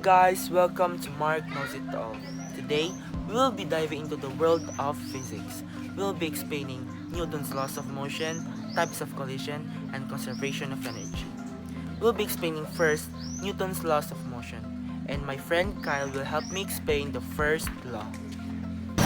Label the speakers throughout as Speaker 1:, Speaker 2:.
Speaker 1: guys, welcome to Mark Knows It All. Today, we will be diving into the world of physics. We will be explaining Newton's laws of motion, types of collision, and conservation of energy. We will be explaining first Newton's laws of motion, and my friend Kyle will help me explain the first law.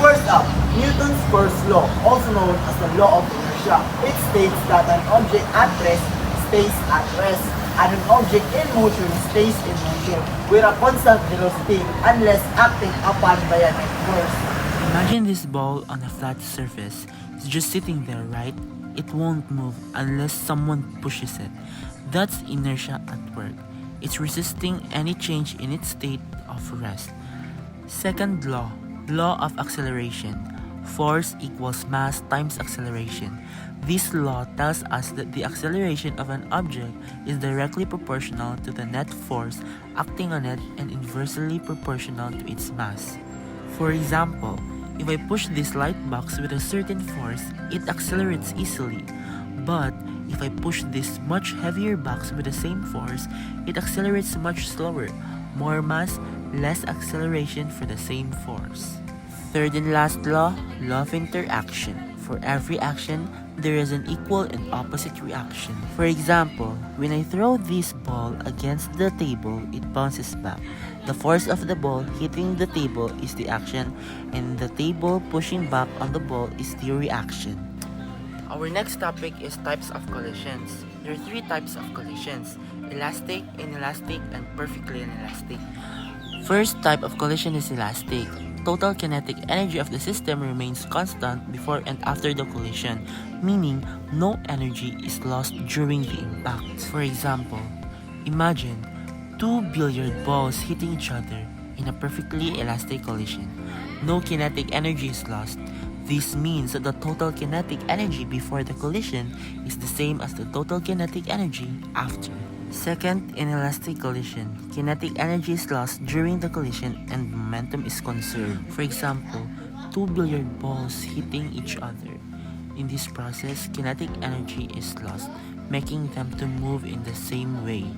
Speaker 2: First up, Newton's first law, also known as the law of inertia. It states that an object at rest stays at rest, and an object in motion stays in motion with a constant velocity unless acting upon by a net force.
Speaker 1: Imagine this ball on a flat surface. It's just sitting there, right? It won't move unless someone pushes it. That's inertia at work. It's resisting any change in its state of rest. Second law, law of acceleration. Force equals mass times acceleration. This law tells us that the acceleration of an object is directly proportional to the net force acting on it and inversely proportional to its mass. For example, if I push this light box with a certain force, it accelerates easily. But if I push this much heavier box with the same force, it accelerates much slower. More mass, less acceleration for the same force. Third and last law, law of interaction. For every action, there is an equal and opposite reaction. For example, when I throw this ball against the table, it bounces back. The force of the ball hitting the table is the action, and the table pushing back on the ball is the reaction. Our next topic is types of collisions. There are three types of collisions: elastic, inelastic, and perfectly inelastic. First type of collision is elastic. Total kinetic energy of the system remains constant before and after the collision, meaning no energy is lost during the impact. For example, imagine two billiard balls hitting each other in a perfectly elastic collision. No kinetic energy is lost. This means that the total kinetic energy before the collision is the same as the total kinetic energy after. Second, inelastic collision. Kinetic energy is lost during the collision and momentum is conserved. For example, two billiard balls hitting each other. In this process, kinetic energy is lost, making them to move in the same way.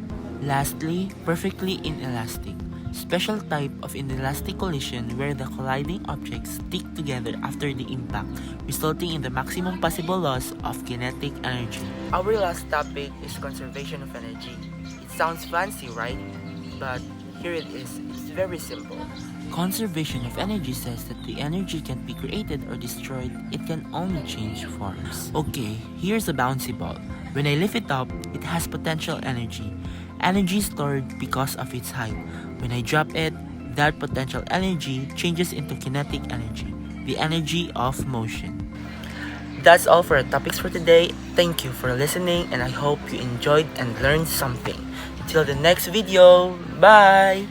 Speaker 1: Lastly, perfectly inelastic. Special type of inelastic collision where the colliding objects stick together after the impact, resulting in the maximum possible loss of kinetic energy. Our last topic is conservation of energy. It sounds fancy, right? But here it is. It's very simple. Conservation of energy says that the energy can't be created or destroyed, it can only change forms. Okay, here's a bouncy ball. When I lift it up, it has potential energy. Energy stored because of its height. When I drop it, that potential energy changes into kinetic energy, the energy of motion. That's all for our topics for today. Thank you for listening and I hope you enjoyed and learned something. Until the next video, bye!